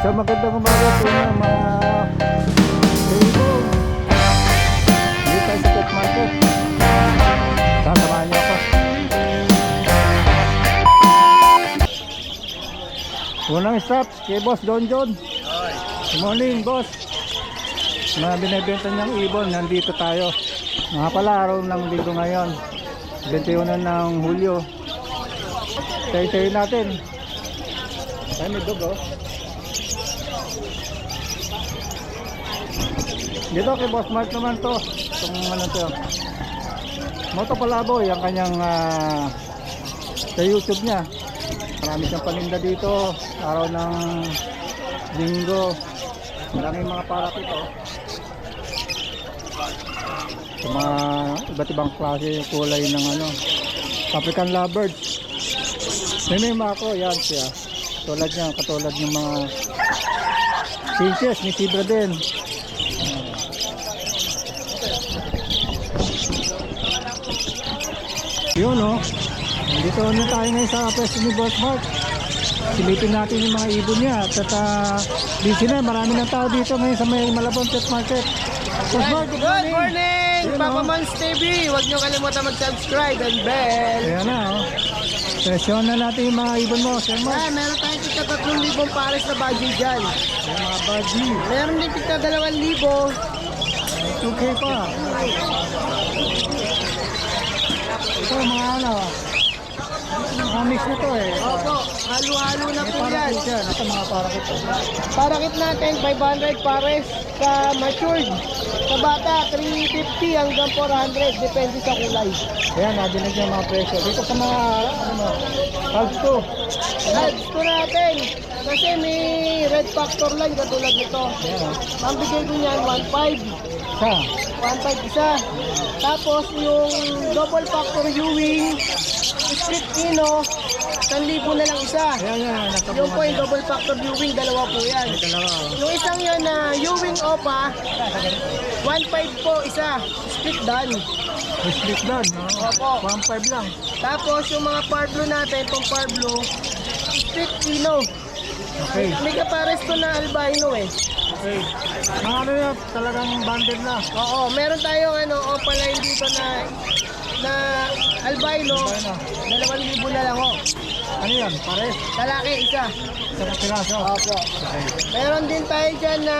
So magandang umaga po ng mga kaibong. Dito tayo sa pet market. Sasamahan niyo ako. Unang stop kay Boss Don John. Good morning, boss. Mga binibenta niyang ibon, nandito tayo. Mga pala, araw ng linggo ngayon, 21 ng Hulyo. Tayo-tayo natin. Ay, may dog, oh. Dito kay Boss Mark naman to. Itong ano to, Moto Palaboy, ang kanyang sa YouTube niya. Marami siyang paninda dito, araw ng linggo. Maraming mga parakit, oh. Sa mga iba't ibang klase kulay ng ano, African lovebirds. May mako, yan siya. Tulad niya, katulad ng mga finches, may zebra din. Yun, oh. Dito na tayo ngayon sa pwesto ni Boss Mark. Silipin natin yung mga ibon niya. At busy na, marami ng tao dito ngayon sa may Malabon Pet Market. Boss Mark, good morning! Good morning! Papa Mons TV! Huwag niyo kalimutan mag-subscribe and bell. Ayan na, oh. Presyon na natin yung mga ibon mo, Sir Mark. Meron tayong tika 3,000 pares na budgie dyan. Yung mga budgie. Meron din tika 2,000. 2K pa. Ito mga ano, mga mix nito eh. Opo, halo-halo na po yan. Ito mga parakit. Parakit natin, 500 pares sa matured. Sa bata, 350 hanggang 400. Depende sa kulay. Ayan, nadinig yung mga presyo. Dito sa mga, ano, halves to. Ads ko natin. Kasi may red factor line katulad nito. Ayan, oh. Ang bigay ko niyan, 1.5. Isa. 1.5 isa. Tapos yung double factor Ewing, split Ino, 1,000 na lang isa. Ayan, Yung po yung double factor Ewing, dalawa po yan. dalawa, oh. Yung isang yun na Ewing Opa, 1.5 po isa, split done. May split down, no? Opo. 1.5 lang. Tapos yung mga Parblo natin, itong Parblo, split Ino. Okay. May kapares to na albino eh. Okay. Mga ano yun, talagang banded na. Oo, meron tayong Opa line dito na albino, 2,000 na lang oh. Ano yan, pares? Lalaki isa. Sa piraso. Opo. Okay. Meron din tayo dyan na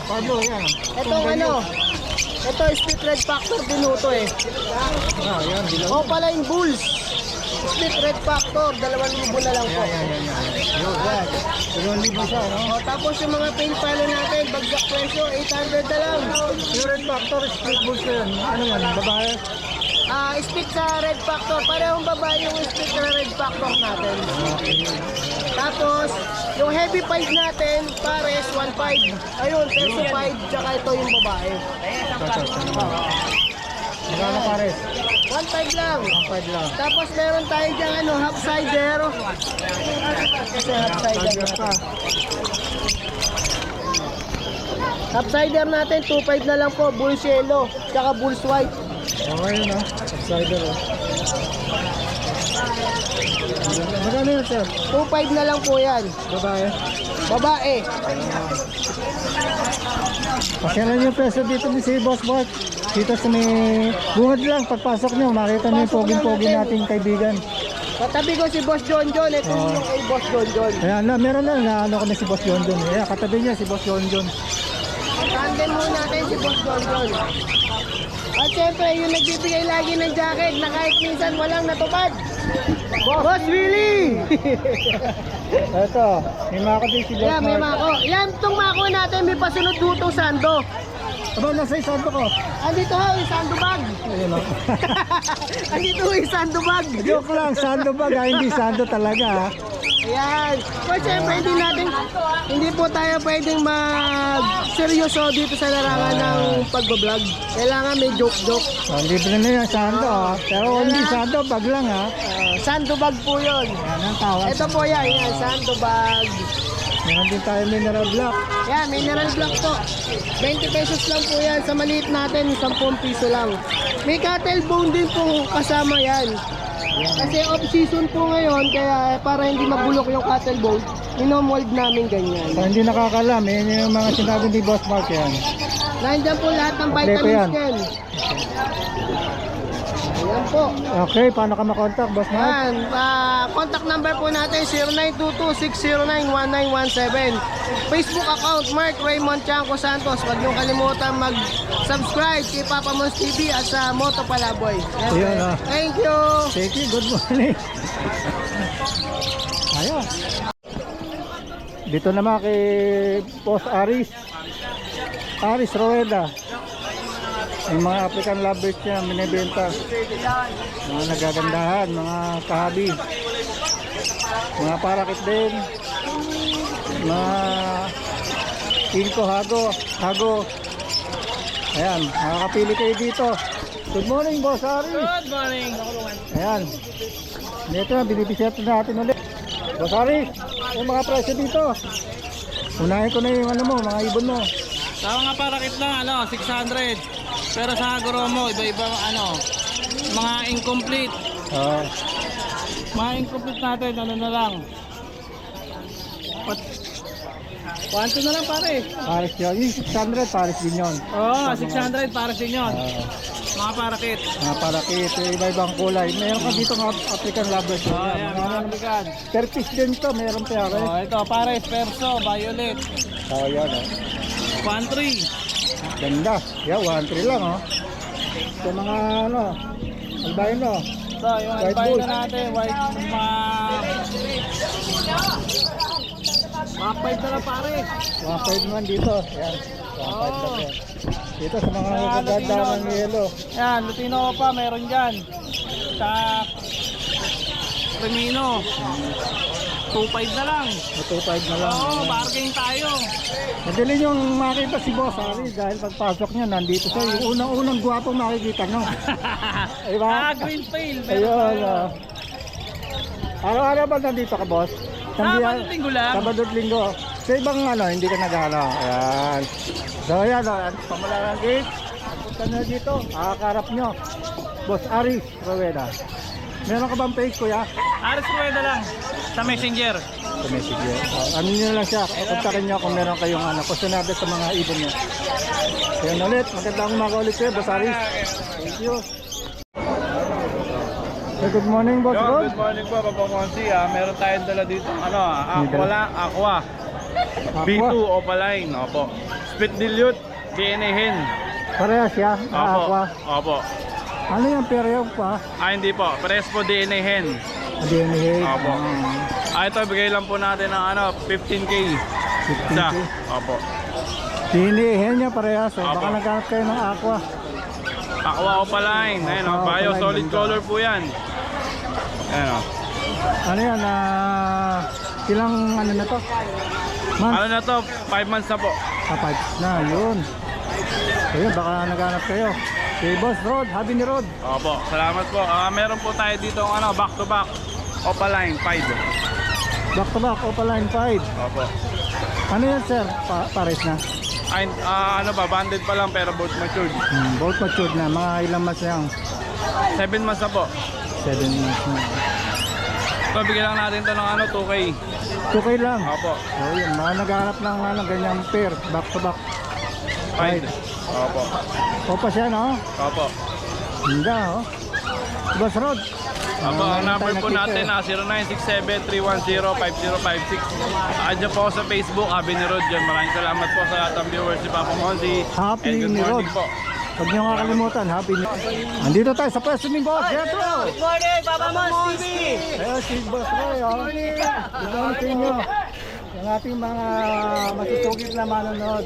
Pablo, yan. itong ito split red factor binuto eh. Ah, yan, dilaw. Opaline Bulls. Split red factor, 2,000 na lang po. Yan. Yun, yan. 2,000 siya, no? O, tapos yung mga pale palo natin, bagsak presyo, 800 na lang. Yung red factor, split bulls na yan. Ano yan, babae? Split sa red factor, parehong babae yung split na red factor natin. Tapos, yung heavy pied natin, pares 1.5. Ayun, peso 5, tsaka ito yung babae. Magkano pares? 1.5 lang. 1.5 lang. Tapos meron tayo dyan half cider. Kasi half cider Pa. Half cider natin, 2.5 na lang po. Bulls yellow, tsaka bulls white. Okay, no? Subsider, oh. Magkano yun, sir? 2.5 na lang po yan. Babae? Babae. Pasyalan yung peso dito ni si Boss Mark. Dito sa may bungad lang, pagpasok nyo, makita nyo yung poging-pogi nating kaibigan. Katabi ko si Boss John John. Ito yung kay Boss John John. Ayan na, meron na ano ko na si Boss John John. Ayan, katabi niya si Boss John John. Tandem muna natin si Boss John John. At syempre, yung nagbibigay lagi ng jacket na kahit minsan walang natupad. Boss Willie! Ito, may mako din si Boss Yan, may Mark. mako. Yan, itong mako natin, may pasunod dutong sando. Aba, nasa isang ko. Andito ho, yung sandbag. Ayun, oh. Andito ho, yung sandbag. Joke lang, sando ba? Hindi sando talaga, ha? Ayan. So, syempre, hindi po tayo pwedeng mag-seryoso dito sa larangan ng pagbablog. Kailangan may joke-joke. So, libre na yan, sando, ha? Pero hindi sando, bag lang, ha? Sandbag po yun. Yan ang tawag. Ito po yan, sandbag. Meron din tayo mineral block. Yan, mineral block po. 20 pesos lang po yan. Sa maliit natin, 10 piso lang. May cattle bone din po kasama yan. Kasi off-season po ngayon, kaya para hindi mabulok yung cattle bone, inomold namin ganyan. So, hindi nakakalam, yun yung mga sinabi ni Boss Mark yan. Nandiyan po lahat ng Kompleto yan. vitamins yan. Ayan po. Okay, paano ka makontak, Boss Mark? Yan, contact number po natin 0922-609-1917. Facebook account Mark Raymond Chanco Santos. Huwag niyong kalimutan mag-subscribe kay Papa Mons TV at sa Moto Palaboy. Ayan, ah. Thank you. Thank you, good morning. Ayun. Dito naman kay Boss Aris Rueda. Yung mga African lovers niya, binibenta. Mga nagagandahan, mga kahabi. Mga parakit din. Mga inko, hago. Ayan, makakapili kayo dito. Good morning, Boss Aris. Good morning. Ayan. Dito na, binibisita natin ulit. Boss Aris, yung mga presyo dito. Unahin ko na yung ano mo, mga ibon mo. Sa mga parakit lang, 600. Pero sa Agoromo, iba-iba, mga incomplete. Oo. Mga incomplete natin, na lang. 1-2 na lang pare. Paris yun. Yung 600, Paris din yun. Oo, 600 para sa inyo. Mga parakit. Mga parakit, iba-ibang kulay. Meron ka dito ng African lovers. Oo, yan, mga nabigan. Per piece din to, meron pa yan. Oo, ito, pares, perso, violet. Oo, yan. 1-3. Ganda. Yan, 1-3 lang, oh. Sa mga, albino. So, yung White albino bull. natin, white, mga 5 na lang pare. 1.5 naman dito. Yan. 1.5 lang yan. Dito sa mga gaganda ng yellow. Yan, Lutino pa, meron dyan. Sa Remino. 2.5 na lang. 2.5 na lang. Oo, bargain tayo. Madali niyong makita si Boss Ari dahil pagpasok niya nandito siya. Yung unang-unang gwapong makikita nyo. Diba? Green Pail. Ayun. Araw-araw ba nandito ka, Boss? Sabado at Linggo lang. Sabado at Linggo. Sa ibang hindi ka nag-ano. Ayan. So ayan, pamula ng gate. Punta na dito. Makakarap nyo. Boss Ari Rueda. Meron ka bang page, kuya? Aris Rueda lang. Sa Messenger. Sa Messenger. Ano nyo lang siya. Kontakin nyo kung meron kayong kusunado sa mga ibon nyo. Ayan ulit. Magandang umaga ulit kayo, Boss Ari. Thank you. Hey, good morning, Boss Rod. Good morning po, Papa Monsi. Meron tayong dala dito, Aqua. B2 Opaline. Opo. Split dilute, DNA hen. Parehas siya. Aqua. Opo. Ano yung peryo pa? Hindi po. Pares po DNA hen. DNA. Opo. Ito, bigay lang po natin ng 15K. Isa. 15K. Opo. Dinihin niya parehas. Baka Apo. naghanap kayo ng aqua. Aqua Opaline. Ayun, Aqua Bio Opaline, solid ganda. color po yan. Ayun, Ano yan? Ilang na to? Months? Ano na to? 5 months na po. 5 na, yun. Ayun, baka naghanap kayo. Kay Boss Rod, Habi ni Rod. Opo, salamat po. Meron po tayo dito back to back Opaline 5. Back to back, Opaline 5. Opo. Ano yan, sir? Pares na? Banded pa lang pero both matured. Both matured na. Mga ilang months yan? 7 months na po. 7 months na. So, bigyan lang natin to ng 2K. 2K lang. Opo. So, yun. Mga naghanap ng ganyang pair. Back to back. 5. Opo. Opa siya, no? Opo. Hindi, oh. Boss Rod. Opo, ang number po nakita natin 0967-310-5056. Adyo po ako sa Facebook, Habi ni Rod yun. Maraming salamat po sa lahat ng viewers si Papa Monzi. Happy And good ni Rod. morning po. Huwag niyo kakalimutan, happy ni... Andito tayo sa pwesto ni Boss Jetro. Good morning, Papa Mons TV. Ayun, si Boss Roy, oh. Good morning sa inyo. Yung ating mga masusugit na manonood.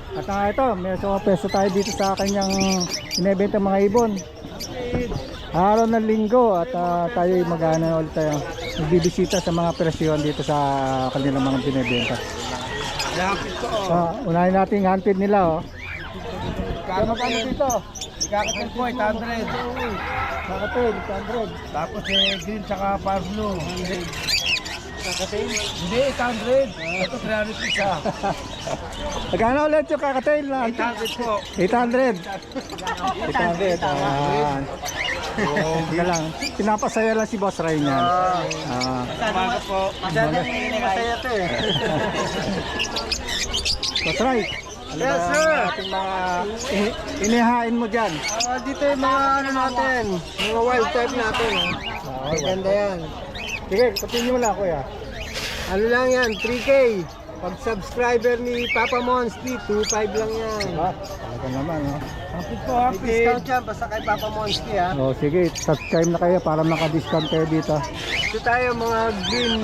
At ito, may pwesto tayo dito sa kanyang inebenta mga ibon. Araw ng linggo at tayo mag-ano ulit tayo. Magbibisita sa mga presyon dito sa kanilang mga binebenta. Unahin natin yung hunted nila, oh. Kano kano dito? Kakatil po, 800. Kakatil, 100. Tapos green tsaka parblue. Hindi, 800. Ito, 300 isa. Magkano ulit yung kakatail na? 800 po. 800. 800. Ayan. Hindi lang. Pinapasaya lang si Boss Ray niyan. Umaga po. Masaya to eh. Boss Ray. Yes, sir. Ating mga inihain mo dyan. Dito yung mga ano natin, mga wild type natin. Maganda yan. Sige, continue mo lang kuya. Ano lang yan, 3K. Pag subscriber ni Papa Monsty, 2.5 lang yan. Talaga naman. Hapit po, May discount yan, basta kay Papa Monsty ha. Sige, subscribe na kayo para maka-discount kayo dito. Ito tayo mga green,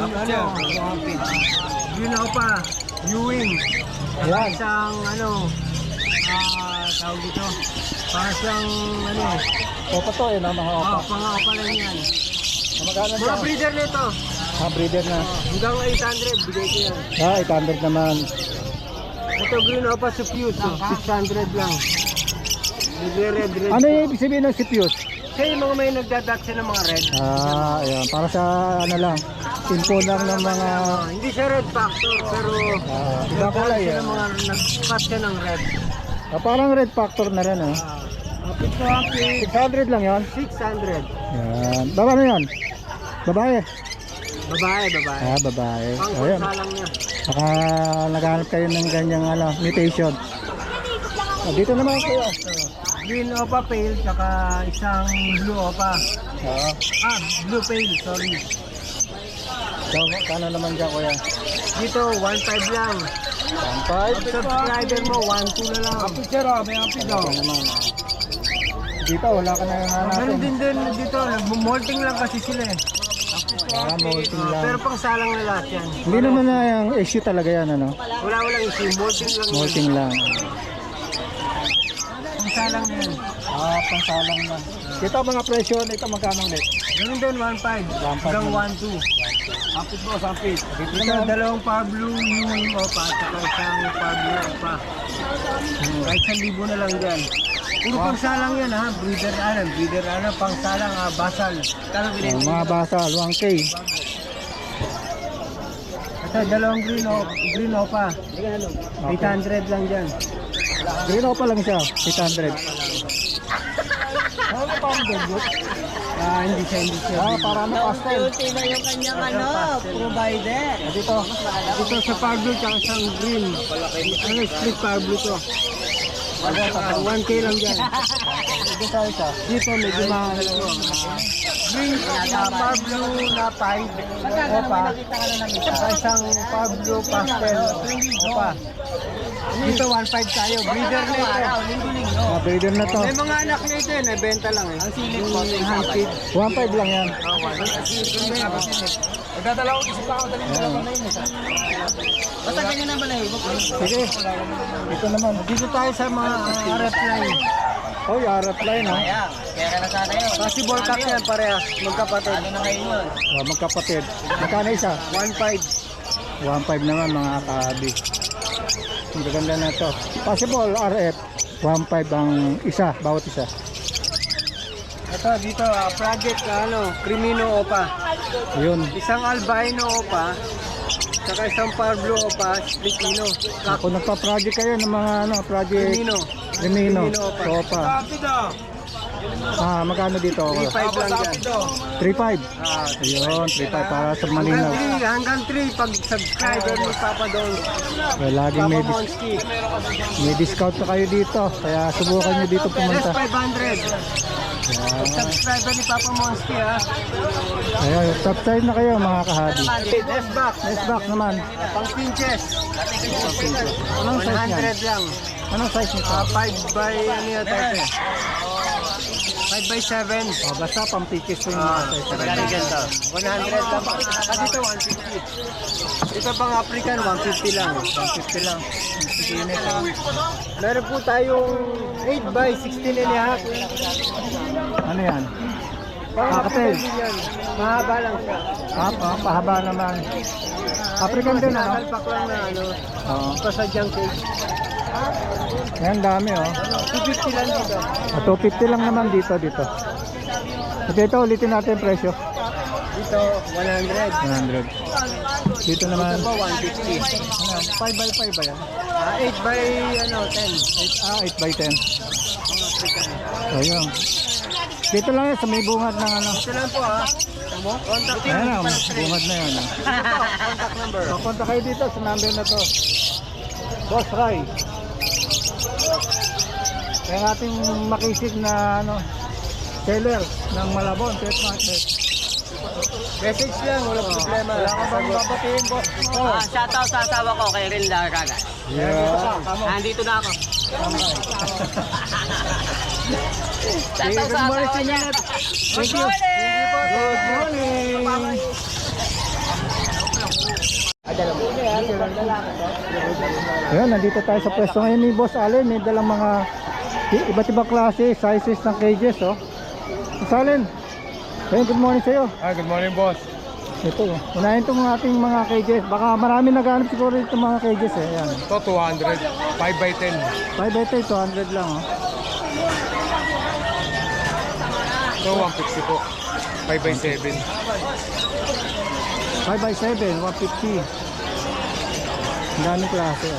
green ako pa, Ewing. Ayan. Isang tawag dito, para siyang Opa to eh, mga opa. pang-opa lang yan. Magkano Mga dyan? breeder nito, Breeder na. hanggang 800, bigay ko yan. 800 naman. Ito green opa sa fuse, 600 lang. Red. Ano yung ibig sabihin ng CPUs? Kasi yung mga may nagdadatsa ng mga red. Ayan. Para sa ano lang, info lang ng mga Hindi siya red factor, pero iba kulay siya yan. ng mga nag-cut siya ng red. Parang red factor na rin. Hapit ko hapit. 600 lang yon. 600. Yan. Baba na yan. Babae. Babae. Babae. Pang Ayan. konsalang niya. Baka naghanap kayo ng ganyang mutation. Dito naman kayo. Green opa pale, saka isang blue opa. Blue pale, sorry. So, kano naman dyan kuya? Dito, 1.5 lang. 1.5. Subscriber mo, 1.2 na lang. Picture may hapit daw. Naman. Dito wala ka na hanapin. Meron din dito, nag-molting lang kasi sila eh. Molting lang. Pero pang salang na lahat yan. Hindi naman na yung issue talaga yan Walang issue, molting lang. Molting lang. Pang salang na yan. Pangsalang lang. Dito mga presyo nito magkano ulit? Ganun din, 1.5 hanggang 1.2. Hapit po, hapit. Ito, dalawang Pablo Ewing opa at saka isang Pablo opa. Kahit 1,000 na lang dyan. Puro pangsalang yan ha, breeder pangsalang basal. Mga basal, 1K. Ito, dalawang green opa. 800 lang dyan. Green pa lang siya, 800. Ano pa ang debut? Hindi siya. Para pastel. Unti na yung kanyang provider. Dito. Ito sa Pablo tsaka sa green. Split Pablo to. 1K lang dyan. Dito tayo siya. Dito medyo mahal to. Green Pablo na 5 opa. Saka isang Pablo pastel opa. Dito 1.5 tayo. Breeder na ito. Breeder na to. May mga anak na ito eh. Nabenta lang eh. Ang silip po. 1.5 lang yan. Magdadala ko isip ako, dali mo lang na yun. Basta ganyan ang balay. Sige. Ito naman. Dito tayo sa mga RF line. Oh, yung RF line ha. Kaya ka na sana yun. Possible cut yan parehas. Magkapatid. Ano na ngayon yun? Magkapatid. Magkano isa? 1.5. 1.5 naman mga kaabi. Ang gaganda na to. Possible RF. 1.5 ang isa, bawat isa. Ito dito project Crimino opa. Yun. Isang albino opa. Saka isang Pablo opa, split ino. Ako nagpa-project kayo ng mga project Crimino. Remino. Crimino opa. Sopa. Hapit daw. Magkano dito? 3.5 lang dyan. 3.5. Ayun, 3.5 para sa malinaw. Hanggang 3 pag subscriber ni Papa Don. Laging Papa Monsty. may discount na kayo dito. Kaya subukan nyo dito Plus pumunta. 500. Pag subscriber ni Papa Monsty ha. Ayun, subscribe na kayo mga kahadi. Next box. Next box naman. Pang pinches. Anong size niyan? 100 lang. Anong size nito? 5 by ano yata ito? 5 by 7. Basta pampikis ko yung mga size. Ganito. 100 lang. Kasi ito 150. Ito pang African 150 lang. 150 lang. Meron po tayong 8 by 16 and a half. Ano yan? Pang Kakatel. African din yan. Mahaba lang siya. Pahaba naman. African din ano? Nakalpak lang na Oo. pasadyang cake. Yan dami 250 lang dito. 250 lang naman dito. Ito ulitin natin yung presyo. Dito, 100. 100. Dito naman, Ito po, 150. 5x5 ba yan? 8 by 10. 8 by 10. Ayun. Dito lang yan, sa may bungad ng ano. Ito lang po Contact Ayan na, bungad na yun. contact number. Papunta kayo dito sa number na to. Boss Ray. Kaya ating makisig na seller ng Malabon Pet Market. Message lang, walang problema. Wala ka bang babatiin, boss? Shoutout sa asawa ko kay Rin Larraga. Yeah. Nandito na ako. Good morning sa inyo. Thank you. Good morning. Ayan, nandito tayo sa pwesto ngayon ni Boss Allen. May dalang mga iba't ibang klase, sizes ng cages. Boss Allen, good morning sa iyo. Good morning, boss. Ito, unahin itong ating mga cages. Baka marami naghanap siguro itong mga cages Ayan. Ito, 200. 5x10. 5x10, 200 lang Ito, 150 po. 5x7. 5x7, 150. Ang daming klase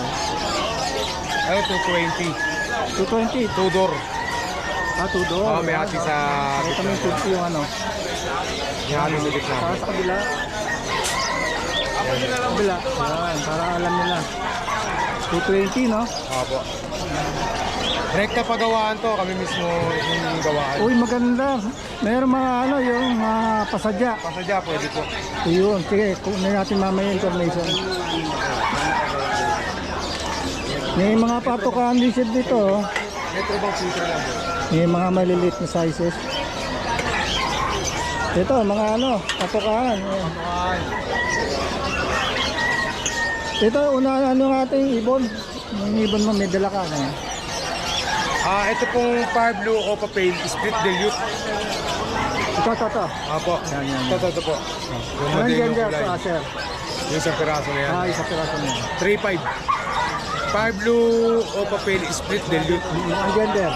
Ano, 220. 220. 2 door. 2 door. May hati sa Ito may 50 yung Yung hati sa gitna. Para sa kabila. Kabila. Yan, para alam nila. 220, no? Opo. Rekta pagawaan to, kami mismo yung gawaan. Uy, maganda. Meron mga yung mga pasadya. Pasadya, pwede po. Yun, sige, kunin natin mamaya information. May mga patukaan din siya dito. Metro box dito lang po. May mga maliliit na sizes. Ito, mga patukaan. Ito, una ng ating ibon. Yung ibon mo, may dala ka. Ito pong Fire Blue Opa Pale, split dilute. Ito. Opo. Yan. Ito po. Yung Anong model yung gender kulay. ito, sir? Yung isang piraso na yan. Isa piraso niya. 3.5. Fire Blue Opa Pale, split dilute. Ang gender?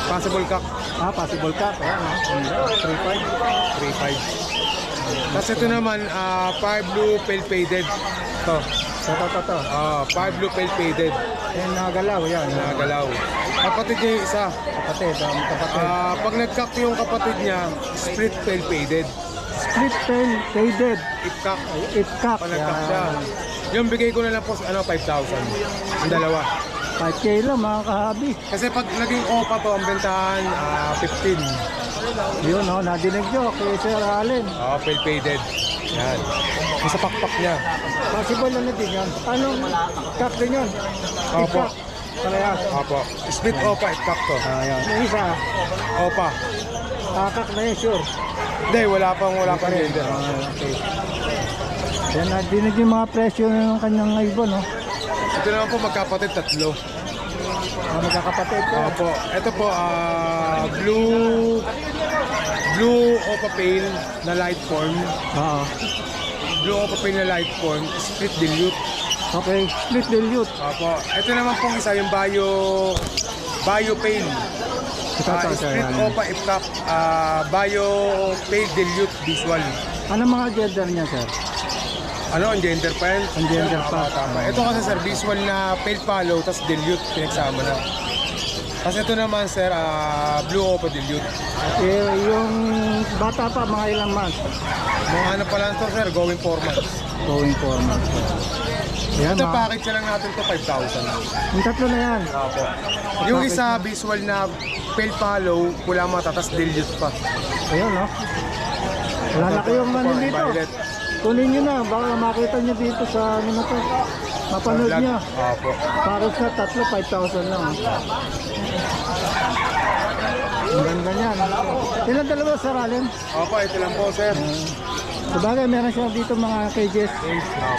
Possible cock. Possible cup. Ayan, 3.5. 3.5. Tapos ito naman, Fire Blue Pale Faded. Ito. Ito. Fire Blue Pale Faded. Yan, nagalaw. Yan. Nagalaw. Kapatid niya yung isa. Kapatid. Kapatid. Pag nag-cock yung kapatid niya, split Pale Faded. Split tail, faded. If-cock. Ipkak. Pag nag-cock siya. Yung bigay ko na lang po, 5,000. Yung dalawa. 5K lang mga kahabi. Kasi pag naging OPA to, ang bentahan, 15. Yun, nadinig nyo kay Sir Allen. Pale Faded. Yan. Yung sa pakpak niya. Possible na din yan. Anong cup din yun? Opo. Ipkak. Parehas. Opo. Split OPA, if-cock to. Ayan. Yung isa, OPA. kakak na yun, sure. Hindi, wala pang gender. Okay. Yan, nadinig yung mga presyo ng kanyang ibon, no? Ito naman po magkapatid, 3. Magkakapatid ko. Opo. Ito po, Blue Opa Pale na light form. Oo. Blue Opa Pale na light form, split dilute. Okay, split dilute. Opo. Ito naman pong isa, yung Bio Pale. Ito, sir. Split Opa Ipcap, Bio Pale Dilute Visual. Ano mga gender niya, sir? Ano, ang gender pa yan? Ang gender pa. Tama. Ito kasi sir, visual na pale follow, tapos dilute, pinagsama na. Tapos ito naman sir, Blue Opa Dilute. Yung bata pa, mga ilang months? Mga ano pa lang to sir, going 4 months. Going 4 months. Yan, Ito package na lang natin to 5,000. yung tatlo na yan. Opo. Yung isa, visual na pale follow, pula mata, tapos dilute pa. Ayun, no? Wala na kayong ano dito. Violet. Kunin nyo na, baka makita nyo dito sa ano na to. Mapanood Vlog. nyo. Opo. Paros na tatlo, 5,000 lang. Ang ganda niyan. Ilan dalawa, Sir Allen? Opo, ito lang po sir. Sabagay, meron siya dito mga cages.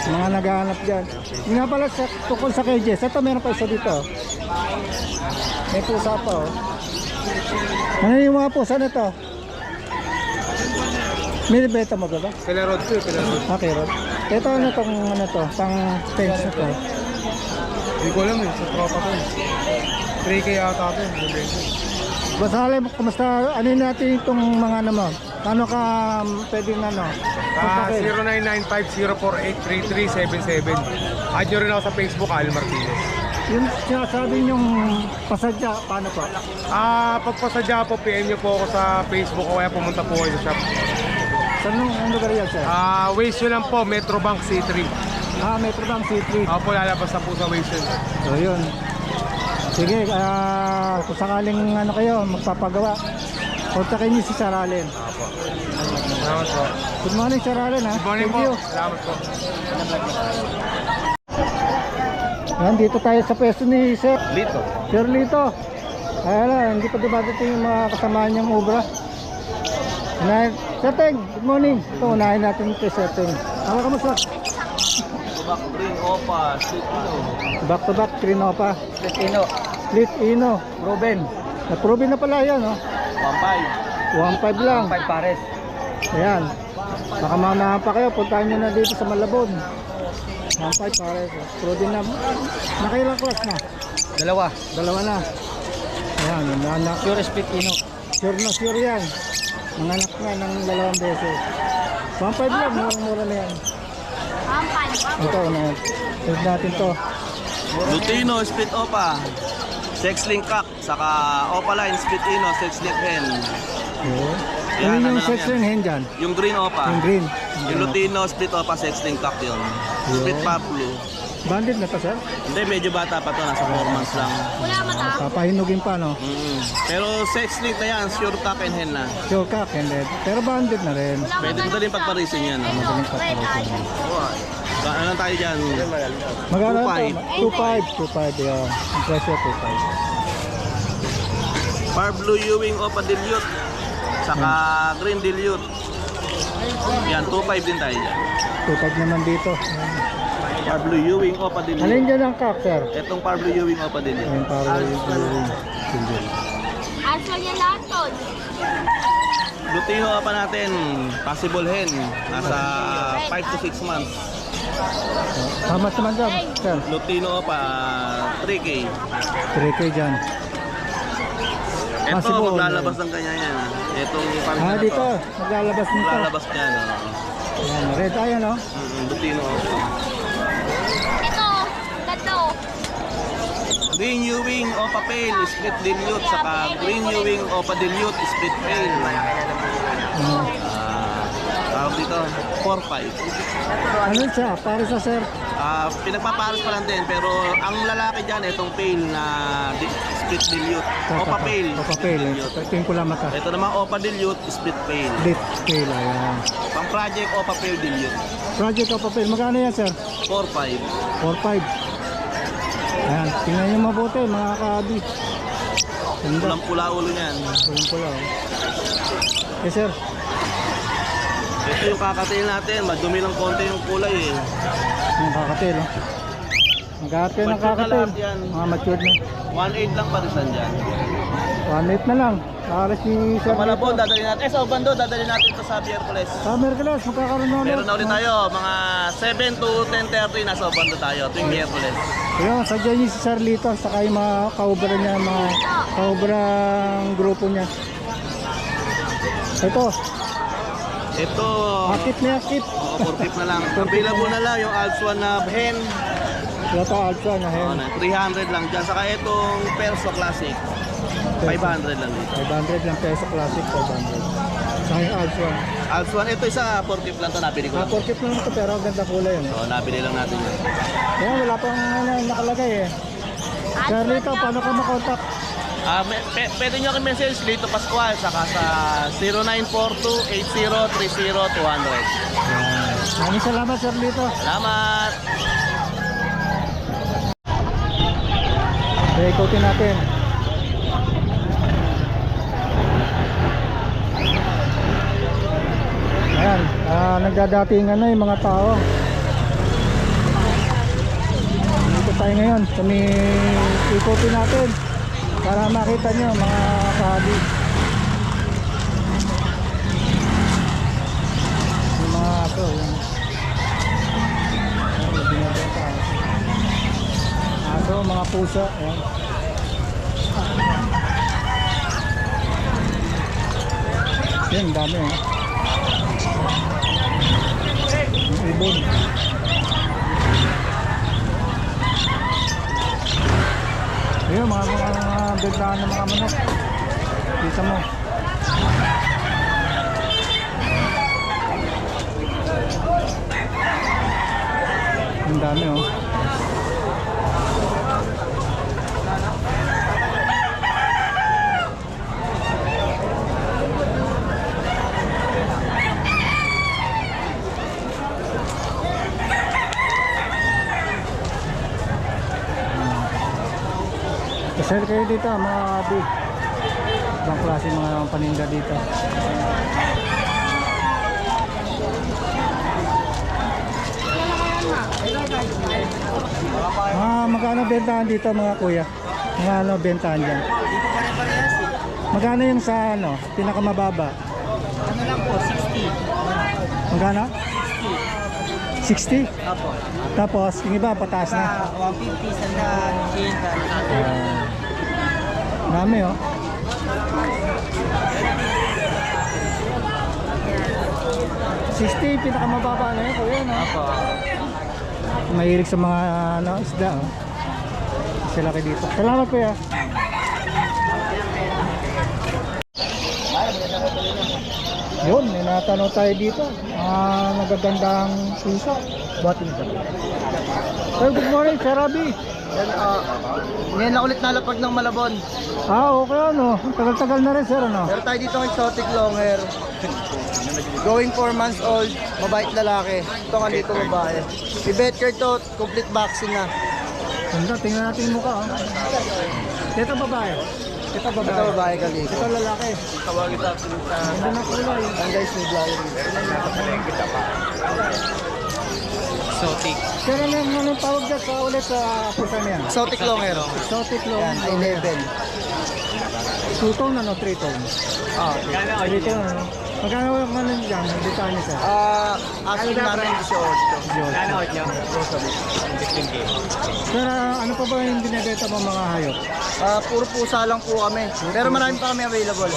Mga naghahanap dyan. Yung nga pala, tukol sa cages. Ito, meron pa isa dito. May pusa pa, oh. Ano yung mga pusa na to? May beta mo ba ba? Pelarod to, pelarod. Okay, Rod. Ito ano tong ano to, pang fence na to. Hindi ko alam sa tropa to. 3K yata to. Basta alam, kumusta, ano natin itong mga naman? Paano ka pwedeng ano? kontakin? 0995-048-3377. Add nyo rin ako sa Facebook, Al Martinez. Yung sinasabi yung pasadya, paano pa? Pagpasadya po, PM nyo po ako sa Facebook o kaya pumunta po kayo sa shop. Saan ang lugar yan, sir? Waze nyo lang po, Metrobank C3. Metrobank C3. Ako po lalabas na po sa Waze yun. So yun. Sige, kung sakaling ano kayo, magpapagawa, kontakin niyo si Sir Allen. Apo. Salamat po. Good morning, Sir Allen, ha? Good morning Thank po. you. Salamat po. Yan, dito tayo sa pwesto ni Sir Lito. Sir Lito. Ayan, hindi pa dumadating yung mga kasama niyang obra. Unahin, Sir Teng, good morning. Ito, unahin natin ito, Sir Teng. Ano ka mo, Sir? Tubak green opa, sweet Back to back, Trinopa. Pilipino. Split Ino, Ruben. Na-proven na pala yan, no? 1.5. 1.5 lang. 5 pares. Ayan. Baka mamahan pa kayo, puntahan nyo na dito sa Malabon. 1.5 pare. Proven na. Nakailang class na? Dalawa. Dalawa na. Ayan, nanganak. Pure split ino. Sure na sure yan. Nanganak na ng 2 beses. 1.5 lang, mura na yan. Ito, ito natin to. Lutino, split opa. Sex link cock, saka opaline, split ino, sex link hen. Oo. Yan, Ano yung ano lang sex yan? ring hen dyan? Yung green opa. Yung green. Yung Lutino, split opa, sex link cock yun. Split paplu. Bandit na to, sir? Hindi, medyo bata pa to, nasa 4 months lang. Papahinugin pa, no? Pero sex link na yan, sure cock and hen na. Sure cock, hindi. Pero bandit na rin. Pwede ko din pagparisin yan. Magaling pa pala. Ano tayo dyan? Magkano 2.5. 2.5. 2.5, yun. Ang presyo, 2.5. Par blue Ewing opa dilute. Saka green dilute. Yan, 2.5 din tayo dyan. 2.5 naman dito. Par blue Ewing opa dilute. Alin dyan ang cock, sir? Etong par blue Ewing opa dilute. Ayun, para yung Asal niya lahat to. Lutino opa natin, possible hen. Nasa 5 to 6 months. How much naman dyan, sir? Lutino opa, 3K. 3K dyan. Ito, Possible. maglalabas ng kanya yan. Etong pamilya na Dito. to. Maglalabas nito. Maglalabas niya, no? Ayan, red eye, no? Lutino opa. Ito, ganda oh. Green Ewing opa pale, split dilute. Saka green Ewing opa dilute, split pale. Tawag dito, 4-5. Ano siya? Para sa sir? Pinagpaparos pa lang din, pero ang lalaki dyan, itong pale na split dilute. Opa pale. Opa pale. dilute. Ito yung pula mata. Ito naman opa dilute, split pale. Split pale, ayan. Pang project opa pale dilute. Project opa pale. Magkano yan, sir? 4-5. 4.5. Ayan, tingnan nyo mabuti, mga ka-abi. Ganda. Pulang pula ulo niyan. Pulang pula, oh. Yes, sir. Ito yung kakatail natin, madumi lang konti yung kulay eh. Yung kakatil, oh. Magkakatil ng Matured na kakatil. lahat yan. Mga matured na. 1.8 lang parisan dyan. 1.8 na lang. Para si sir. Sa Malabon, dadali natin. Sa Obando, dadali natin ito sa Biyerkules. Merkules, magkakaroon na ulit. Meron na ulit tayo, mga 7 to 10:30 nasa Obando tayo, tuwing Biyerkules. Ayun, sadya niyo si Sir Lito, saka yung mga kaubra niya, mga kaubrang grupo niya. Ito, Ito, akit na akit. for tip na lang. Available na lang yung Alps 1 na hen. Ito, alpha na hen. 300 lang dyan. Saka itong Perso Classic, 500 lang dito. 500 lang peso classic, 500. Saka yung alpha. Alps 1, ito isa, for tip lang to, nabili ko lang. Porkip lang ito, pero ang ganda kulay yun. So, nabili lang natin yun. Kaya wala pang nakalagay eh. Sir Lito, paano ka makontak? Pwede nyo aking message dito Pascual saka sa 0942-8030-200. Maraming salamat, Sir Lito. Salamat! Okay, ikutin natin. Ayan, nagdadatingan na yung mga tao. Dito tayo ngayon, kami ikutin natin para makita nyo mga kahabi. Yung mga aso, yung binibenta. Aso, mga pusa, ayan. Yan, dami, Ang ibon. Ayun, mga bentahan ng mga manok. Kita mo. Ang dami oh. Pasel kayo dito mga abi. Ibang klase mga paninda dito. Magkano bentahan dito mga kuya? Mga ano bentahan dyan? Magkano yung sa ano, pinakamababa? Ano lang po, 60. Magkano? 60? Apo. Tapos yung iba pataas na. 150, sandaan, 80. Dami oh. $60 pinakamababa na yun kuya no? Apo. Mahilig sa mga ano, isda oh. Sila kayo dito. Salamat kuya. Yun, may natanong tayo dito. Nagagandang pusa. Batin ka. Sir, good morning, Sir Rabi. Ngayon lang ulit nalapag ng Malabon. Okay ano. Tagal-tagal na rin sir ano. Meron tayo dito ng exotic long hair. Going 4 months old, mabait lalaki. Ito nga dito babae. May vet care to, complete vaccine na. Ganda, tingnan natin yung mukha oh. Ito babae. Ito babae. Ito babae kali. Ito lalaki. Tawagin natin sa... Ganda na kulay. Ang guys, may blyer. Exotic. Sir, anong tawag dyan sa ulit sa pusa niya? Exotic long hair. Exotic long. Yan, 11. 2-tone ano, 3-tone? Ah, 3-tone ano. Magkano yung ano dyan? Dito niya sir? asking namin 18. Ano nyo? Sir, ano pa ba yung binibenta mo mga hayop? Puro pusa lang po kami. Pero marami pa kami available.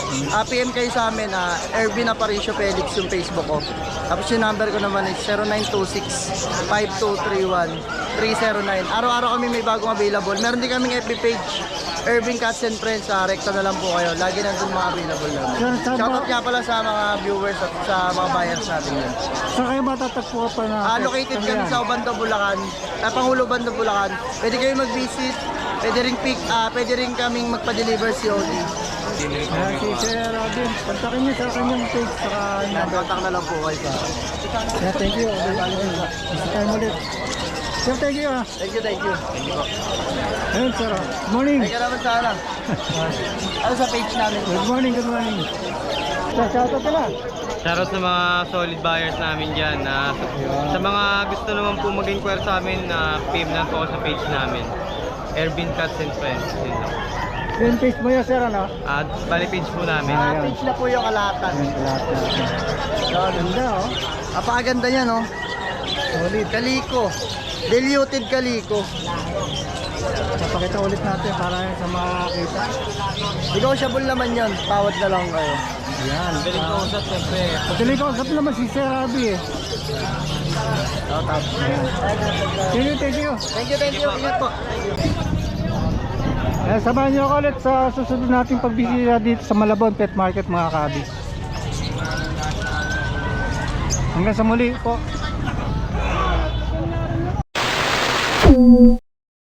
PM kayo sa amin, Ervin Aparicio Felix yung Facebook ko. Tapos yung number ko naman is 0926-5231-309. Araw-araw kami may bagong available. Meron din kaming FB page, Ervin Cats and Friends. Rekta na lang po kayo. Lagi nandun mga available namin. Sir, saan Shoutout ba, nga pala sa mga viewers at sa mga buyers natin yun. saan kayo matatagpo pa na? Located kami sa Obando, Bulacan. Pangulo Bando, Bulacan. Pwede kayo mag-visit. Pwede rin kaming magpa-deliver COD. Ayan si Sir Robin. Kontakin niyo sa kanyang page saka yung number. Contact na lang po kayo sa... Yeah, thank you. Isa tayo ulit. Sir, thank you ah. Thank you. Ayun sir ah. Morning. Ay ka naman sana. Ano sa page namin? Good morning, good morning. Sir, shoutout pala. Shoutout sa mga solid buyers namin dyan. Sa mga gusto naman po mag-inquire sa amin, PM lang po ako sa page namin. Ervin Cats and Friends. Yung page mo yun sir ano? At bali page po namin. Page na po yung kalatan. Ayun, lahat na. Ganda oh. Napakaganda niya, no? Solid. Kaliko. Diluted kaliko. Papakita ulit natin para sa mga kita. Negotiable naman yun. Tawad na lang kayo. Ayan. Galing ko sa siyempre. Pagaling ko usap naman si Sir Abby eh. Thank you. Thank you. Ingat po. Samahan niyo ako ulit sa susunod nating pagbisita dito sa Malabon Pet Market mga kabi. Hanggang sa muli po.